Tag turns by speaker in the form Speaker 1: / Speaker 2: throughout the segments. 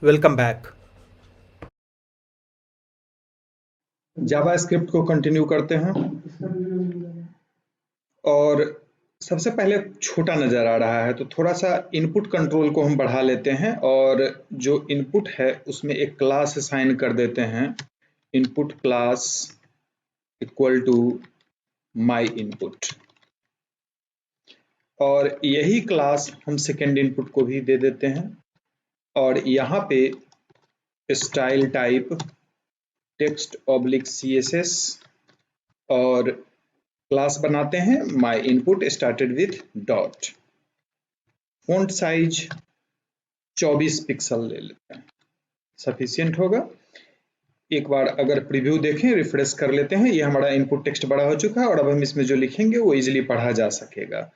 Speaker 1: Welcome back.
Speaker 2: JavaScript को continue करते हैं और सबसे पहले छोटा नज़र आ रहा है तो थोड़ा सा इनपुट कंट्रोल को हम बढ़ा लेते हैं और जो इनपुट है उसमें एक क्लास असाइन कर देते हैं। Input class equal to my input और यही क्लास हम सेकेंड इनपुट को भी दे देते हैं और यहाँ पे style type text oblique CSS और क्लास बनाते हैं माई input started with dot. Font size 24 pixel ले लेते हैं, सफिशियंट होगा। एक बार अगर प्रीव्यू देखें, रिफ्रेश कर लेते हैं, ये हमारा इनपुट टेक्स्ट बड़ा हो चुका है और अब हम इसमें जो लिखेंगे वो इजीली पढ़ा जा सकेगा।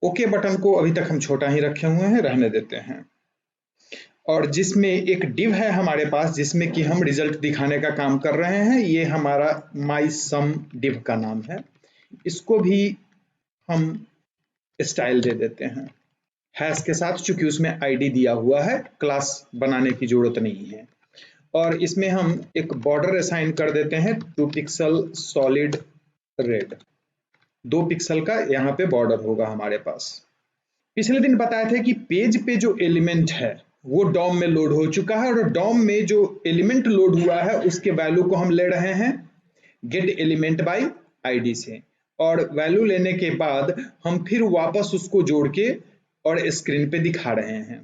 Speaker 2: ओके बटन को अभी तक हम छोटा ही रखे हुए हैं, रहने देते हैं। और जिसमें एक डिव है हमारे पास जिसमें कि हम रिजल्ट दिखाने का काम कर रहे हैं, ये हमारा माई सम डिव का नाम है। इसको भी हम स्टाइल दे देते हैं हैश के साथ, चूंकि उसमें आईडी दिया हुआ है, क्लास बनाने की जरूरत नहीं है। और इसमें हम एक बॉर्डर असाइन कर देते हैं 2 पिक्सल सॉलिड रेड, 2 पिक्सल का यहाँ पे बॉर्डर होगा हमारे पास। पिछले दिन बताए थे कि पेज पे जो एलिमेंट है वो डॉम में लोड हो चुका है और डॉम में जो एलिमेंट लोड हुआ है उसके वैल्यू को हम ले रहे हैं गेट एलिमेंट बाय आईडी से, और वैल्यू लेने के बाद हम फिर वापस उसको जोड़ के और स्क्रीन पे दिखा रहे हैं।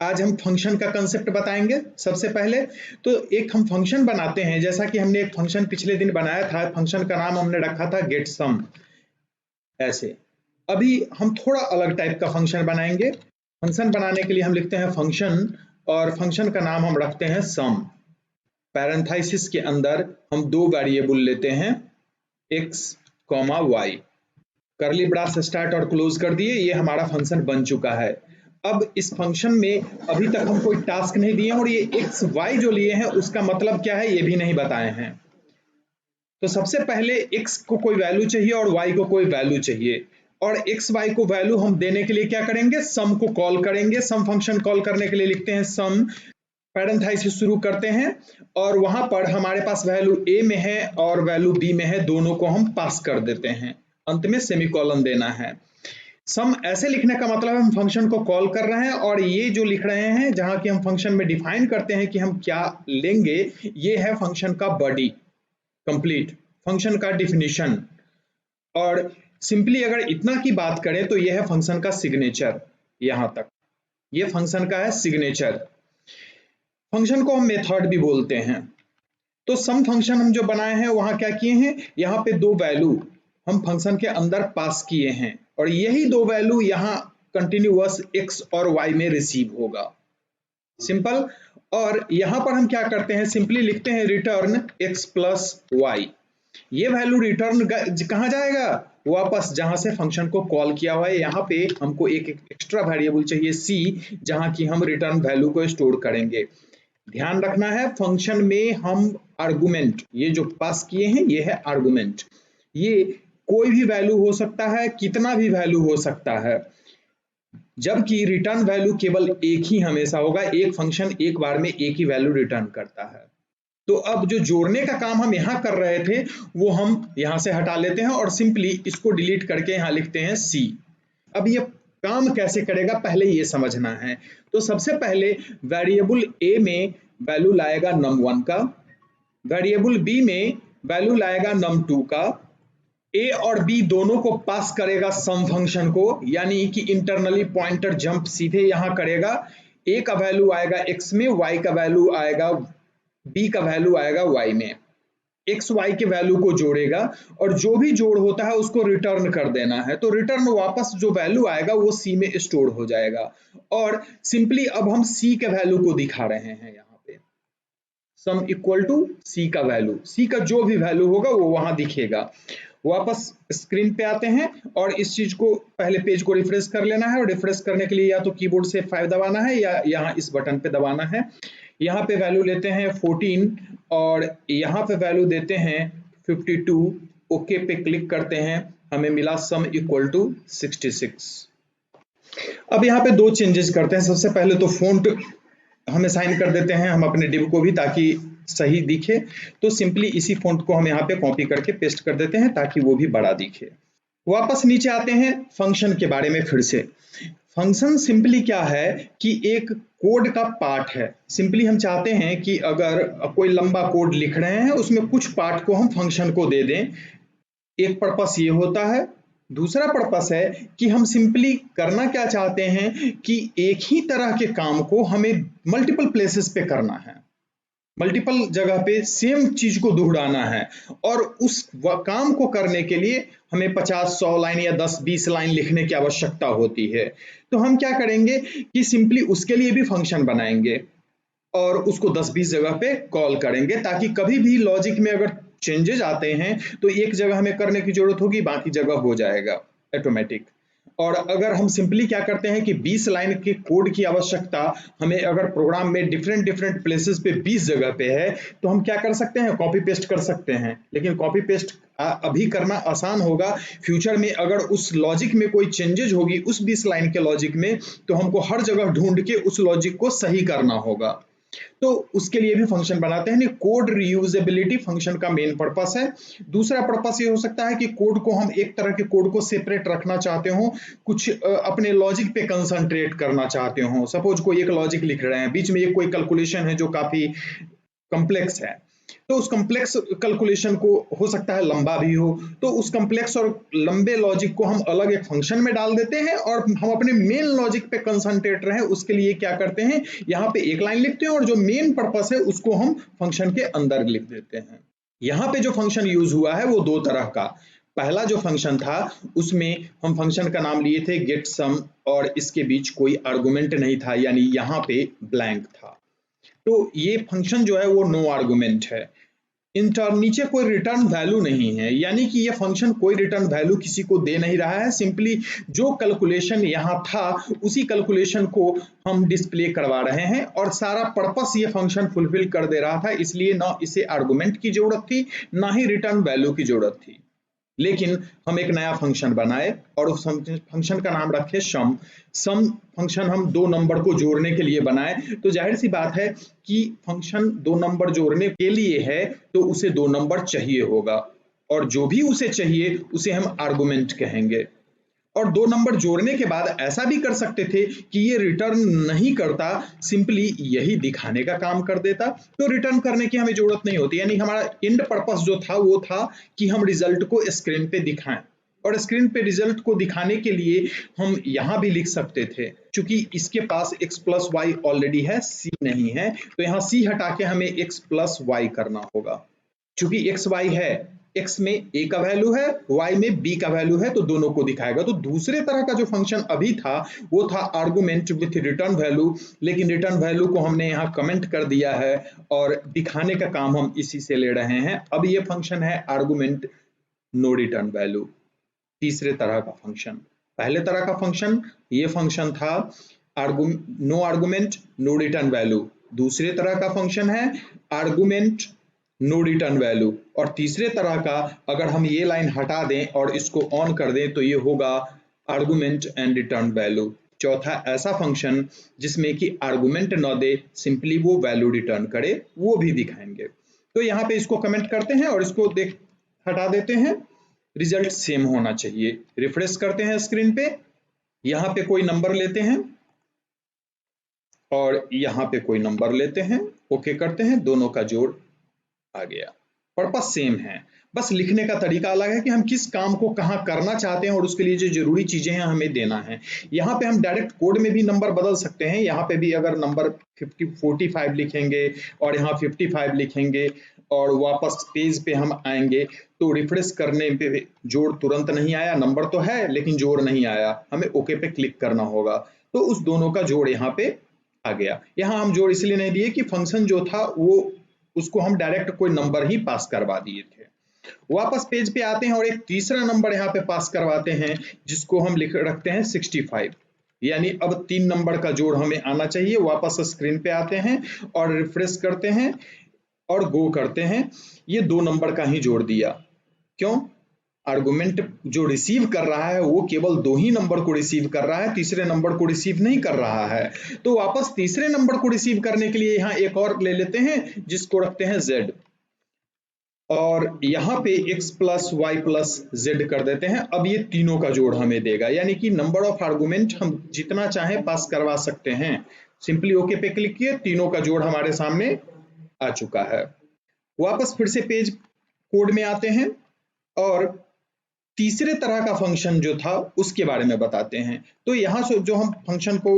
Speaker 2: आज हम फंक्शन का कंसेप्ट बताएंगे। सबसे पहले तो एक हम फंक्शन बनाते हैं, जैसा कि हमने एक फंक्शन पिछले दिन बनाया था, फंक्शन का नाम हमने रखा था गेट सम। ऐसे अभी हम थोड़ा अलग टाइप का फंक्शन बनाएंगे। फंक्शन बनाने के लिए हम लिखते हैं फंक्शन और फंक्शन का नाम हम रखते हैं सम। पैरेंथेसिस के अंदर हम 2 वेरिएबल लेते हैं x, y। करली ब्रास स्टार्ट और क्लोज कर दिए, ये हमारा फंक्शन बन चुका है। अब इस फंक्शन में अभी तक हम कोई टास्क नहीं दिए और ये x y जो लिए हैं उसका मतलब क्या है ये भी नहीं बताए हैं। तो सबसे पहले x को कोई वैल्यू चाहिए और y को कोई वैल्यू चाहिए, और x y को वैल्यू हम देने के लिए क्या करेंगे, सम को कॉल करेंगे। सम फंक्शन कॉल करने के लिए लिखते हैं सम, पैरेंथेसिस शुरू करते हैं और वहां पर हमारे पास वैल्यू a में है और वैल्यू b में है, दोनों को हम पास कर देते हैं। अंत में सेमीकोलन देना है। सम ऐसे लिखने का मतलब हम फंक्शन को कॉल कर रहे हैं और ये जो लिख रहे हैं जहां कि हम फंक्शन में डिफाइन करते हैं कि हम क्या लेंगे, ये है फंक्शन का बॉडी, कंप्लीट फंक्शन का डिफिनीशन। और सिंपली अगर इतना की बात करें तो यह है फंक्शन का सिग्नेचर। यहां तक ये फंक्शन का है सिग्नेचर। फंक्शन को हम मेथड भी बोलते हैं। तो सम फंक्शन हम जो बनाए हैं वहां क्या किए हैं, यहाँ पे 2 वैल्यू हम फंक्शन के अंदर पास किए हैं और यही 2 वैल्यू यहाँ कंटिन्यूअस x और y में रिसीव होगा, सिंपल। और यहाँ पर हम क्या करते हैं, सिंपली लिखते हैं रिटर्न x प्लस वाई। ये वैल्यू रिटर्न कहाँ जाएगा, वापस जहां से फंक्शन को कॉल किया हुआ है। यहाँ पे हमको एक एक्स्ट्रा वेरिएबल चाहिए c, जहां की हम रिटर्न वैल्यू को स्टोर करेंगे। ध्यान रखना है फंक्शन में हम आर्गुमेंट, ये जो पास किए हैं ये है आर्गुमेंट। ये कोई भी वैल्यू हो सकता है, कितना भी वैल्यू हो सकता है, जबकि रिटर्न वैल्यू केवल एक ही हमेशा होगा। एक फंक्शन एक बार में एक ही वैल्यू रिटर्न करता है। तो अब जो जोड़ने का काम हम यहाँ कर रहे थे वो हम यहाँ से हटा लेते हैं और सिंपली इसको डिलीट करके यहाँ लिखते हैं सी। अब ये काम कैसे करेगा पहले ये समझना है। तो सबसे पहले वेरिएबल ए में वैल्यू लाएगा num1 का, वेरिएबल बी में वैल्यू लाएगा num2 का, ए और बी दोनों को पास करेगा सम फंक्शन को, यानी कि इंटरनली पॉइंटर जंप सीधे यहां करेगा। ए का वैल्यू आएगा x में, y का वैल्यू आएगा, b का वैल्यू आएगा y में। एक्स वाई के वैल्यू को जोड़ेगा और जो भी जोड़ होता है उसको रिटर्न कर देना है। तो रिटर्न वापस जो वैल्यू आएगा वो सी में स्टोर हो जाएगा। और सिंपली अब हम सी के वैल्यू को दिखा रहे हैं यहाँ पे, सम इक्वल टू सी का वैल्यू, सी का जो भी वैल्यू होगा वो वहां दिखेगा। वापस स्क्रीन पे आते हैं और इस चीज को पहले पेज को रिफ्रेश कर लेना है, और रिफ्रेश करने के लिए या तो कीबोर्ड से 5 दबाना है या यहाँ इस बटन पे दबाना है। यहाँ पे वैल्यू लेते हैं 14 और यहाँ पे वैल्यू देते हैं 52। ओके पे क्लिक करते हैं, हमें मिला सम इक्वल टू 66। अब यहाँ पे दो चेंजेस करते हैं। सबसे पहले तो फ़ॉन्ट हम असाइन कर देते हैं हम अपने डिव को भी, ताकि सही दिखे। तो सिंपली इसी फ़ॉन्ट को हम यहाँ पे कॉपी करके पेस्ट कर देते हैं ताकि वो भी बड़ा दिखे। वापस नीचे आते हैं फंक्शन के बारे में फिर से। फंक्शन सिंपली क्या है कि एक कोड का पार्ट है। सिंपली हम चाहते हैं कि अगर कोई लंबा कोड लिख रहे हैं उसमें कुछ पार्ट को हम फंक्शन को दे दें। एक पर्पस ये होता है। दूसरा पर्पस है कि हम सिंपली करना क्या चाहते हैं कि एक ही तरह के काम को हमें मल्टीपल प्लेसेस पे करना है, मल्टीपल जगह पे सेम चीज को दोहराना है, और उस काम को करने के लिए हमें 50-100 लाइन या 10-20 लाइन लिखने की आवश्यकता होती है। तो हम क्या करेंगे कि सिंपली उसके लिए भी फंक्शन बनाएंगे और उसको 10-20 जगह पे कॉल करेंगे, ताकि कभी भी लॉजिक में अगर चेंजेस आते हैं तो एक जगह हमें करने की जरूरत होगी, बाकी जगह हो जाएगा ऑटोमेटिक। और अगर हम सिंपली क्या करते हैं कि 20 लाइन के कोड की आवश्यकता हमें अगर प्रोग्राम में डिफरेंट डिफरेंट प्लेसेस पे 20 जगह पे है, तो हम क्या कर सकते हैं, कॉपी पेस्ट कर सकते हैं। लेकिन कॉपी पेस्ट अभी करना आसान होगा, फ्यूचर में अगर उस लॉजिक में कोई चेंजेज होगी उस 20 लाइन के लॉजिक में, तो हमको हर जगह ढूंढ के उस लॉजिक को सही करना होगा। तो उसके लिए भी फंक्शन बनाते हैं। कोड रीयूजेबिलिटी फंक्शन का मेन पर्पस है। दूसरा पर्पस ये हो सकता है कि कोड को हम एक तरह के कोड को सेपरेट रखना चाहते हो, कुछ अपने लॉजिक पे कंसंट्रेट करना चाहते हो। सपोज कोई एक लॉजिक लिख रहे हैं, बीच में एक कोई कैलकुलेशन है जो काफी कॉम्प्लेक्स है, तो उस कॉम्प्लेक्स कैलकुलेशन को हो सकता है लंबा भी हो, तो उस कॉम्प्लेक्स और लंबे लॉजिक को हम अलग एक फंक्शन में डाल देते हैं और हम अपने मेन लॉजिक पे कंसंट्रेट रहे उसके लिए क्या करते हैं, यहाँ पे एक लाइन लिखते हैं और जो मेन पर्पस है उसको हम फंक्शन के अंदर लिख देते हैं। यहाँ पे जो फंक्शन यूज हुआ है वो दो तरह का। पहला जो फंक्शन था उसमें हम फंक्शन का नाम लिए थे गेट सम, और इसके बीच कोई आर्गुमेंट नहीं था, यानी यहाँ पे ब्लैंक था। तो ये फंक्शन जो है वो नो आर्गुमेंट है। नीचे कोई रिटर्न वैल्यू नहीं है, यानी कि ये फंक्शन कोई रिटर्न वैल्यू किसी को दे नहीं रहा है। सिंपली जो कैलकुलेशन यहाँ था उसी कैलकुलेशन को हम डिस्प्ले करवा रहे हैं, और सारा पर्पस ये फंक्शन फुलफिल कर दे रहा था। इसलिए ना इसे आर्गुमेंट की जरूरत थी, ना ही रिटर्न वैल्यू की जरूरत थी। लेकिन हम एक नया फंक्शन बनाए और उस फंक्शन का नाम रखे सम। सम फंक्शन हम दो नंबर को जोड़ने के लिए बनाए। तो जाहिर सी बात है कि फंक्शन दो नंबर जोड़ने के लिए है तो उसे दो नंबर चाहिए होगा, और जो भी उसे चाहिए उसे हम आर्गुमेंट कहेंगे। और दो नंबर जोड़ने के बाद ऐसा भी कर सकते थे कि ये रिटर्न नहीं करता, सिंपली यही दिखाने का काम कर देता, तो रिटर्न करने की हमें जरूरत नहीं होती। यानी हमारा एंड पर्पस जो था वो था कि हम रिजल्ट को स्क्रीन पे दिखाएं, और स्क्रीन पे रिजल्ट को दिखाने के लिए हम यहाँ भी लिख सकते थे। क्योंकि इसके पास x प्लस वाई ऑलरेडी है, c नहीं है, तो यहाँ c हटा के हमें x प्लस वाई करना होगा। चूंकि एक्स वाई है, एक्स में ए का वैल्यू है, वाई में बी का वैल्यू है, तो दोनों को दिखाएगा। तो दूसरे तरह का जो फंक्शन अभी था वो था आर्गुमेंट विथ रिटर्न वैल्यू, लेकिन रिटर्न वैल्यू को हमने यहाँ कमेंट कर दिया है और दिखाने का काम हम इसी से ले रहे हैं। अब ये फंक्शन है आर्गुमेंट नो रिटर्न वैल्यू, तीसरे तरह का फंक्शन। पहले तरह का फंक्शन ये फंक्शन था no argument no return value, दूसरे तरह का फंक्शन है आर्गुमेंट नो रिटर्न वैल्यू, और तीसरे तरह का अगर हम ये लाइन हटा दें और इसको ऑन कर दें तो ये होगा आर्गुमेंट एंड रिटर्न वैल्यू। चौथा ऐसा फंक्शन जिसमें कि आर्गुमेंट न दे, सिंपली वो वैल्यू रिटर्न करे, वो भी दिखाएंगे। तो यहाँ पे इसको कमेंट करते हैं और इसको देख हटा देते हैं। रिजल्ट सेम होना चाहिए। रिफ्रेश करते हैं स्क्रीन पे, यहाँ पे कोई नंबर लेते हैं और यहाँ पे कोई नंबर लेते हैं, ओके करते हैं, दोनों का जोड़ आ गया। पर्पस सेम है, बस लिखने का तरीका अलग है कि हम किस काम को कहाँ करना चाहते हैं और उसके लिए जो जरूरी चीजें हैं हमें देना है। यहाँ पे हम डायरेक्ट कोड में भी नंबर बदल सकते हैं। यहाँ पे भी अगर नंबर 45 लिखेंगे और यहाँ 55 लिखेंगे और वापस पेज पे हम आएंगे तो रिफ्रेश करने पे जोड़ तुरंत नहीं आया, नंबर तो है लेकिन जोड़ नहीं आया, हमें ओके पे क्लिक करना होगा, तो उस दोनों का जोड़ यहाँ पे आ गया। यहाँ हम जोड़ इसलिए नहीं दिए कि फंक्शन जो था वो उसको हम डायरेक्ट कोई नंबर ही पास करवा दिए थे। वापस पेज पे आते हैं और एक तीसरा नंबर यहाँ पे पास करवाते हैं जिसको हम लिख रखते हैं 65, यानी अब 3 नंबर का जोड़ हमें आना चाहिए। वापस स्क्रीन पे आते हैं और रिफ्रेश करते हैं और गो करते हैं, ये 2 नंबर का ही जोड़ दिया। क्यों? आर्गुमेंट जो रिसीव कर रहा है वो केवल 2 ही नंबर को रिसीव कर रहा है, तीसरे नंबर को रिसीव नहीं कर रहा है। तो वापस तीसरे नंबर को रिसीव करने के लिए यहाँ एक और ले लेते हैं जिसको रखते हैं z, और यहाँ पे x plus y plus z कर देते हैं। अब ये तीनों का जोड़ हमें देगा, यानी कि नंबर ऑफ आर्गुमेंट हम जितना चाहें पास करवा सकते हैं। सिंपली ओके पे क्लिक किए, तीनों का जोड़ हमारे सामने आ चुका है। वापस फिर से पेज कोड में आते हैं और तीसरे तरह का फंक्शन जो था उसके बारे में बताते हैं। तो यहाँ से जो हम फंक्शन को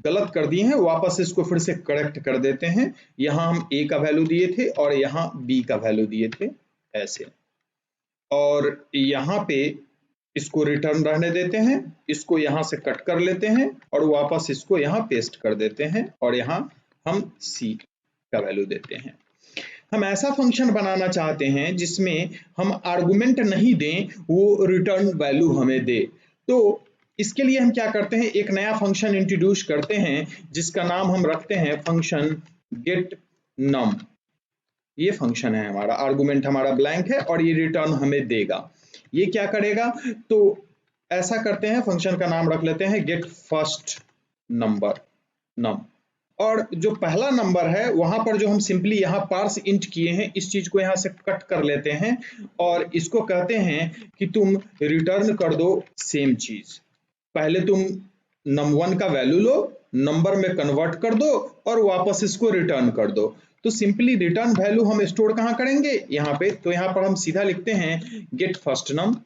Speaker 2: गलत कर दिए हैं वापस इसको फिर से करेक्ट कर देते हैं। यहाँ हम a का वैल्यू दिए थे और यहाँ b का वैल्यू दिए थे ऐसे, और यहाँ पे इसको रिटर्न रहने देते हैं, इसको यहाँ से कट कर लेते हैं और वापस इसको यहाँ पेस्ट कर देते हैं और यहाँ हम c का वैल्यू देते हैं। हम ऐसा फंक्शन बनाना चाहते हैं जिसमें हम आर्गुमेंट नहीं दें, वो रिटर्न वैल्यू हमें दे। तो इसके लिए हम क्या करते हैं, एक नया फंक्शन इंट्रोड्यूस करते हैं जिसका नाम हम रखते हैं फंक्शन गेट नम। ये फंक्शन है हमारा, आर्गुमेंट हमारा ब्लैंक है और ये रिटर्न हमें देगा। ये क्या करेगा, तो ऐसा करते हैं फंक्शन का नाम रख लेते हैं गेट फर्स्ट नंबर नम, और जो पहला नंबर है वहां पर जो हम सिंपली यहाँ पार्स इंट किए हैं इस चीज को यहाँ से कट कर लेते हैं और इसको कहते हैं कि तुम रिटर्न कर दो सेम चीज। पहले तुम num1 का वैल्यू लो, नंबर में कन्वर्ट कर दो और वापस इसको रिटर्न कर दो। तो सिंपली रिटर्न वैल्यू हम स्टोर कहाँ करेंगे, यहाँ पे। तो यहाँ पर हम सीधा लिखते हैं गेट फर्स्ट नम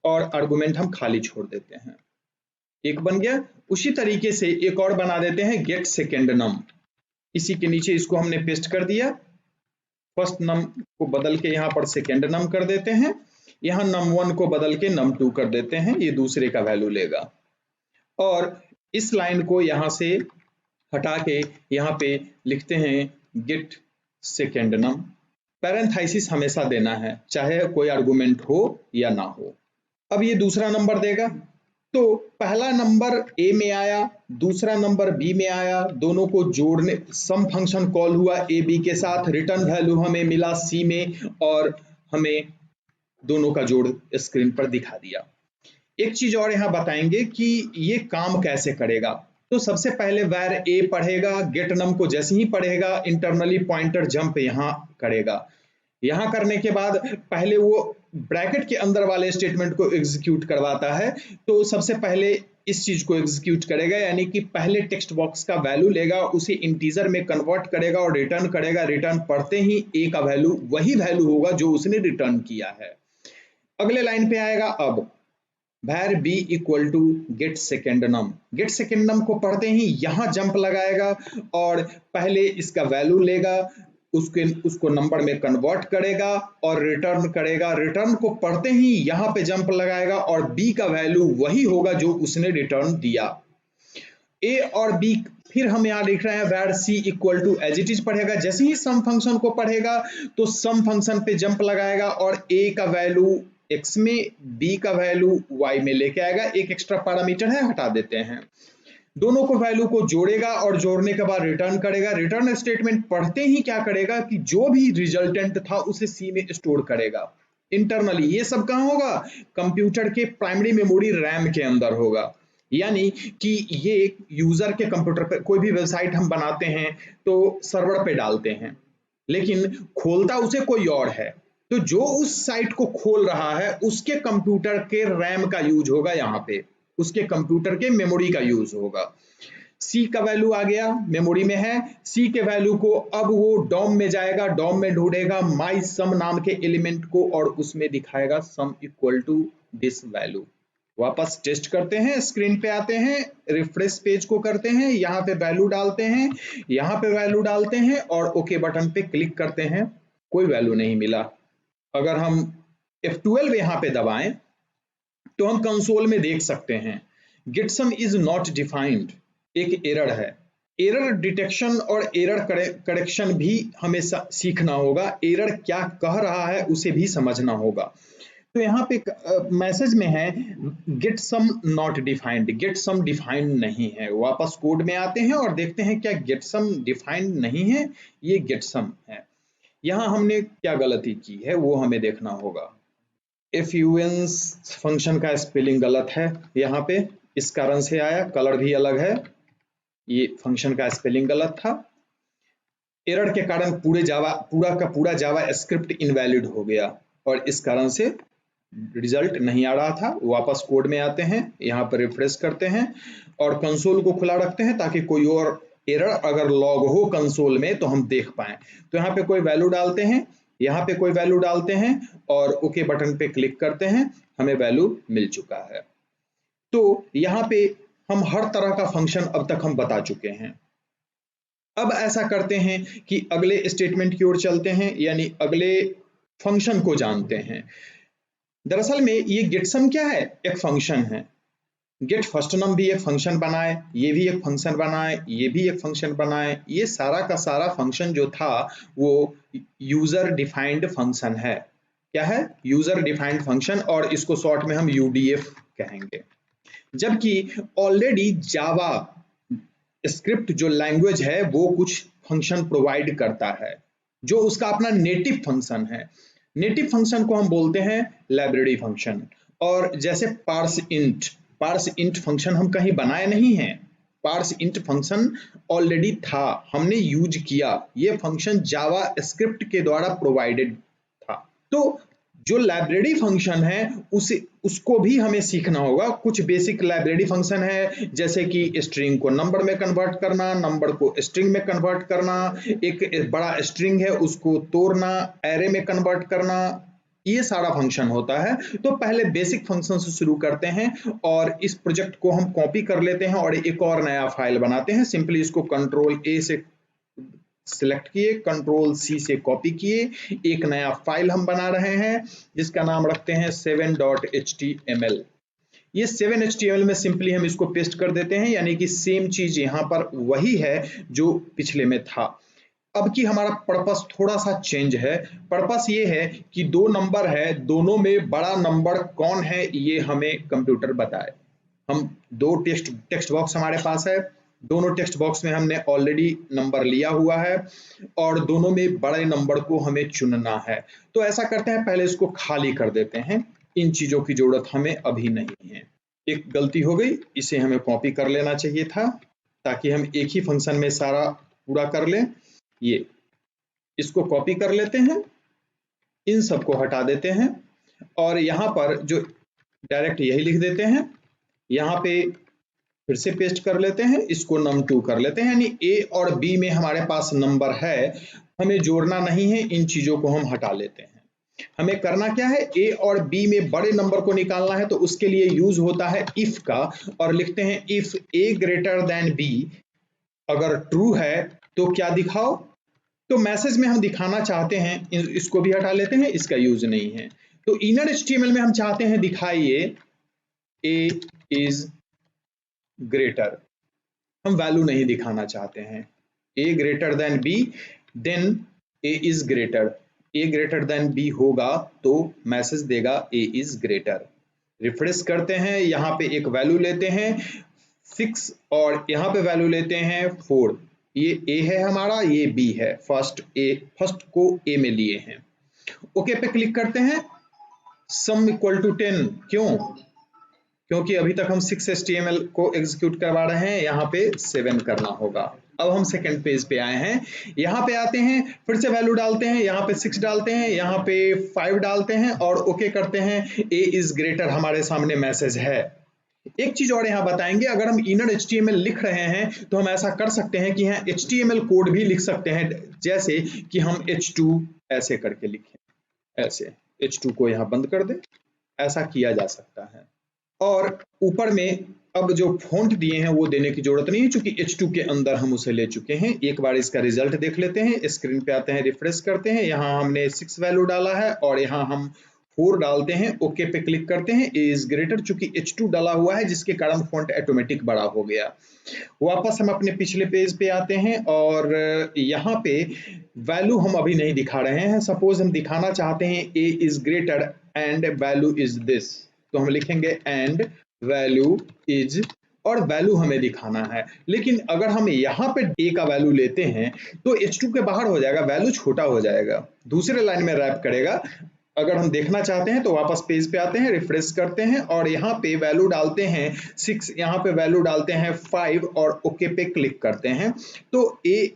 Speaker 2: और आर्गुमेंट हम खाली छोड़ देते हैं। एक बन गया। उसी तरीके से एक और बना देते हैं गेट सेकेंड नम। इसी के नीचे इसको हमने पेस्ट कर दिया, फर्स्ट नम को बदल के यहाँ पर सेकेंड नम कर देते हैं, यहाँ num1 को बदल के num2 कर देते हैं, ये दूसरे का वैल्यू लेगा। और इस लाइन को यहाँ से हटा के यहाँ पे लिखते हैं गेट सेकेंड नम। पैरेंथेसिस हमेशा देना है चाहे कोई आर्गुमेंट हो या ना हो। अब ये दूसरा नंबर देगा, तो पहला नंबर ए में आया, दूसरा नंबर बी में आया, दोनों को जोड़ने सम फंक्शन कॉल हुआ ए बी के साथ, रिटर्न वैल्यू हमें मिला सी में और हमें दोनों का जोड़ स्क्रीन पर दिखा दिया। एक चीज और यहाँ बताएंगे कि ये काम कैसे करेगा। तो सबसे पहले वैर ए पढ़ेगा, गेट नम को जैसे ही पढ़ेगा इंटरनली पॉइंटर जंप यहाँ करेगा। यहाँ करने के बाद पहले वो ब्रैकेट के अंदर वाले स्टेटमेंट को एग्जीक्यूट करवाता है। तो सबसे पहले इस चीज को एग्जीक्यूट करेगा, यानी कि पहले टेक्स्ट बॉक्स का वैल्यू लेगा, उसे इंटीजर में कन्वर्ट करेगा और रिटर्न करेगा। रिटर्न पढ़ते ही ए का वैल्यू वही वैल्यू होगा जो उसने रिटर्न किया है। अगले लाइन पे आएगा अब var b equal to get second num. Get second num को पढ़ते ही यहाँ जंप लगाएगा और पहले इसका वैल्यू लेगा, उसको नंबर में कन्वर्ट करेगा और रिटर्न करेगा। रिटर्न को पढ़ते ही यहाँ पे जंप लगाएगा और b का वैल्यू वही होगा जो उसने रिटर्न दिया। a और b फिर हम यहाँ लिख रहे हैं var c equal to as it is पढ़ेगा। जैसे ही सम फंक्शन को पढ़ेगा तो सम फंक्शन पे जंप लगाएगा और a का वैल्यू x में, b का वैल्यू y में लेके आएगा। एक एक्स्ट्रा पैरामीटर है, हटा देते हैं। दोनों को वैल्यू को जोड़ेगा और जोड़ने के बाद रिटर्न करेगा। रिटर्न स्टेटमेंट पढ़ते ही क्या करेगा कि जो भी रिजल्टेंट था उसे सी में स्टोर करेगा इंटरनली। ये सब कहाँ होगा, कंप्यूटर के प्राइमरी मेमोरी रैम के अंदर होगा। यानी कि ये यूजर के कंप्यूटर पे कोई भी वेबसाइट हम बनाते हैं तो सर्वर पे डालते हैं, लेकिन खोलता उसे कोई और है। तो जो उस साइट को खोल रहा है उसके कंप्यूटर के रैम का यूज होगा, यहाँ पे उसके कंप्यूटर के मेमोरी का यूज होगा। सी का वैल्यू आ गया, मेमोरी में है। सी के वैल्यू को अब वो डॉम में जाएगा, डॉम में ढूंढेगा माई सम नाम के एलिमेंट को और उसमें दिखाएगा sum equal to this value. वापस टेस्ट करते हैं, स्क्रीन पे आते हैं, रिफ्रेश पेज को करते हैं, यहाँ पे वैल्यू डालते हैं, यहाँ पे वैल्यू डालते हैं और ओके बटन पे क्लिक करते हैं। कोई वैल्यू नहीं मिला। अगर हम F12 यहाँ पे दबाएं तो हम कंसोल में देख सकते हैं get some is not defined, एक एरर है। एरर डिटेक्शन और एरर करेक्शन भी हमें सीखना होगा। एरर क्या कह रहा है उसे भी समझना होगा। तो यहाँ पे मैसेज में है get sum not defined, get sum defined नहीं है। वापस कोड में आते हैं और देखते हैं क्या गेट सम डिफाइंड नहीं है, ये गेट सम है। यहाँ हमने क्या गलती की है वो हमें देखना होगा। FUN फंक्शन का स्पेलिंग गलत है यहाँ पे, इस कारण से आया, कलर भी अलग है, ये फंक्शन का स्पेलिंग गलत था। एरर के कारण पूरा का पूरा जावा स्क्रिप्ट इनवैलिड हो गया और इस कारण से रिजल्ट नहीं आ रहा था। वापस कोड में आते हैं, यहाँ पर रिफ्रेश करते हैं और कंसोल को खुला रखते हैं ताकि कोई और एरर अगर लॉग हो कंसोल में तो हम देख पाएं। तो यहाँ पे कोई वैल्यू डालते हैं, यहाँ पे कोई वैल्यू डालते हैं और ओके बटन पे क्लिक करते हैं, हमें वैल्यू मिल चुका है। तो यहाँ पे हम हर तरह का फंक्शन अब तक हम बता चुके हैं। अब ऐसा करते हैं कि अगले स्टेटमेंट की ओर चलते हैं, यानी अगले फंक्शन को जानते हैं। दरअसल में ये गेटसम क्या है, एक फंक्शन है। गेट फर्स्ट नम भी एक फंक्शन बनाए, ये भी एक फंक्शन बनाए, ये भी एक फंक्शन बनाए, ये सारा का सारा फंक्शन जो था वो यूजर डिफाइंड फंक्शन है। क्या है, यूजर डिफाइंड फंक्शन, और इसको शॉर्ट में हम UDF कहेंगे। जबकि ऑलरेडी जावा स्क्रिप्ट जो लैंग्वेज है वो कुछ फंक्शन प्रोवाइड करता है जो उसका अपना नेटिव फंक्शन है। नेटिव फंक्शन को हम बोलते हैं लाइब्रेरी फंक्शन। और जैसे पार्स इंट फंक्शन हम कहीं बनाए नहीं हैं, पार्स इंट फंक्शन ऑलरेडी था, हमने यूज किया, ये फंक्शन जावा स्क्रिप्ट के द्वारा प्रोवाइडेड था। तो जो लाइब्रेरी फंक्शन है उसको भी हमें सीखना होगा। कुछ बेसिक लाइब्रेरी फंक्शन है, जैसे कि स्ट्रिंग को नंबर में कन्वर्ट करना, नंबर को स्ट्रिंग में कन्वर्ट करना, एक बड़ा स्ट्रिंग है उसको तोड़ना, एरे में कन्वर्ट करना, ये सारा फंक्शन होता है। तो पहले बेसिक फंक्शन से शुरू करते हैं और इस प्रोजेक्ट को हम कॉपी कर लेते हैं और एक और नया फाइल बनाते हैं। सिंपली इसको कंट्रोल A से सिलेक्ट किए, कंट्रोल C से कॉपी किए, एक नया फाइल हम बना रहे हैं जिसका नाम रखते हैं 7.html। ये 7.html में सिंपली हम इसको पेस्ट कर देते हैं, यानी कि सेम चीज यहाँ पर वही है जो पिछले में था। अब की हमारा पर्पस थोड़ा सा चेंज है। पर्पस ये है कि दो नंबर है, दोनों में बड़ा नंबर कौन है ये हमें कंप्यूटर बताए। हम दो टेक्स्ट बॉक्स हमारे पास है, दोनों टेक्स्ट बॉक्स में हमने ऑलरेडी नंबर लिया हुआ है और दोनों में बड़े नंबर को हमें चुनना है। तो ऐसा करते हैं, पहले इसको खाली कर देते हैं, इन चीजों की जरूरत हमें अभी नहीं है। एक गलती हो गई, इसे हमें कॉपी कर लेना चाहिए था ताकि हम एक ही फंक्शन में सारा पूरा कर लें। ये इसको कॉपी कर लेते हैं, इन सबको हटा देते हैं और यहाँ पर जो डायरेक्ट यही लिख देते हैं, यहाँ पे फिर से पेस्ट कर लेते हैं, इसको num2 कर लेते हैं, यानी A और B में हमारे पास नंबर है, हमें जोड़ना नहीं है, इन चीजों को हम हटा लेते हैं। हमें करना क्या है, A और B में बड़े नंबर को निकालना है, तो उसके लिए यूज होता है इफ का, और लिखते हैं if A greater than B, अगर ट्रू है तो क्या दिखाओ। तो मैसेज में हम दिखाना चाहते हैं, इसको भी हटा लेते हैं, इसका यूज नहीं है। तो इनर HTML में हम चाहते हैं दिखाइए A इज ग्रेटर, हम वैल्यू नहीं दिखाना चाहते हैं। A greater than B, then A is greater, A greater than B होगा तो मैसेज देगा A इज ग्रेटर। रिफ्रेश करते हैं, यहाँ पे एक वैल्यू लेते हैं 6 और यहाँ पे वैल्यू लेते हैं 4। ये A है हमारा, ये B है, फर्स्ट को A में लिए हैं। ओके पे क्लिक करते हैं, सम इक्वल टू 10, क्यों? क्योंकि अभी तक हम 6 HTML को एग्जीक्यूट करवा रहे हैं, यहाँ पे 7 करना होगा। अब हम सेकंड पेज पे आए हैं, यहाँ पे आते हैं, फिर से वैल्यू डालते हैं, यहाँ पे 6 डालते हैं, यहाँ पे 5 डालते हैं और ओके करते हैं। A इज ग्रेटर हमारे सामने मैसेज है। एक चीज और यहाँ बताएंगे, अगर हम इनर HTML लिख रहे हैं तो हम ऐसा कर सकते हैं कि यहाँ HTML कोड भी लिख सकते हैं, जैसे कि हम H2 ऐसे करके लिखें, ऐसे H2 को यहाँ बंद कर दें, ऐसा किया जा सकता है। और ऊपर में अब जो फॉन्ट दिए हैं वो देने की जरूरत नहीं है, क्योंकि H2 के अंदर हम उसे ले चुके हैं। एक बार इसका रिजल्ट देख लेते हैं, स्क्रीन पे आते हैं, रिफ्रेश करते हैं, यहाँ हमने 6 वैल्यू डाला है और यहाँ हम 4 डालते हैं, ओके पे क्लिक करते हैं। A इज ग्रेटर, चूंकि H2 डाला हुआ है जिसके कारण फॉन्ट ऑटोमेटिक बड़ा हो गया। वापस हम अपने पिछले पेज पे आते हैं और यहाँ पे वैल्यू हम अभी नहीं दिखा रहे हैं। सपोज हम दिखाना चाहते हैं A is greater and value is this, तो हम लिखेंगे एंड वैल्यू इज, और वैल्यू हमें दिखाना है। लेकिन अगर हम यहाँ पे A का वैल्यू लेते हैं तो H2 के बाहर हो जाएगा, वैल्यू छोटा हो जाएगा, दूसरे लाइन में रैप करेगा, अगर हम देखना चाहते हैं तो वापस पेज पे आते हैं, रिफ्रेश करते हैं और यहाँ पे वैल्यू डालते हैं 6, यहाँ पे वैल्यू डालते हैं 5 और ओके पे क्लिक करते हैं। तो ए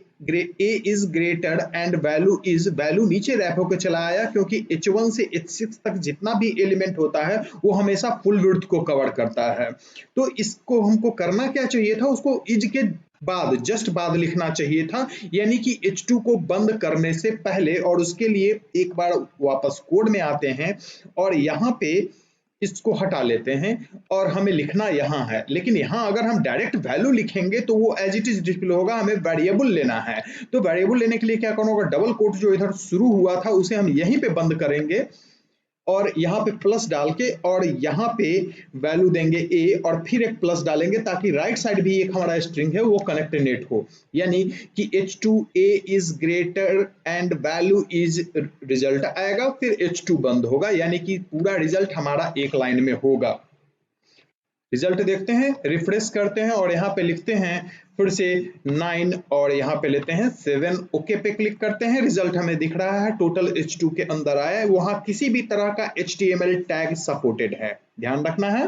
Speaker 2: इज ग्रेटर एंड वैल्यू नीचे रैप होकर चला आया, क्योंकि H1 से H6 तक जितना भी एलिमेंट होता है वो हमेशा फुल विड्थ को कवर करता है। तो इसको हमको करना क्या चाहिए था, उसको इज के बाद जस्ट बाद लिखना चाहिए था, यानी कि H2 को बंद करने से पहले। और उसके लिए एक बार वापस कोड में आते हैं और यहाँ पे इसको हटा लेते हैं और हमें लिखना यहाँ है। लेकिन यहाँ अगर हम डायरेक्ट वैल्यू लिखेंगे तो वो एज इट इज डिस्प्ले होगा, हमें वेरिएबल लेना है। तो वेरिएबल लेने के लिए क्या करना होगा, डबल कोट जो इधर शुरू हुआ था उसे हम यहीं पे बंद करेंगे और यहाँ पे प्लस डाल के और यहाँ पे वैल्यू देंगे ए और फिर एक प्लस डालेंगे, ताकि राइट साइड भी एक हमारा स्ट्रिंग है वो कनेक्टेड हो, यानी कि H2 A is greater and value is result आएगा, फिर H2 बंद होगा, यानी कि पूरा रिजल्ट हमारा एक लाइन में होगा। रिजल्ट देखते हैं, रिफ्रेश करते हैं और यहाँ पे लिखते हैं फिर से 9 और यहाँ पे लेते हैं 7, ओके पे क्लिक करते हैं। रिजल्ट हमें दिख रहा है, टोटल H2 के अंदर आया है, वहां किसी भी तरह का HTML टैग सपोर्टेड है, ध्यान रखना है।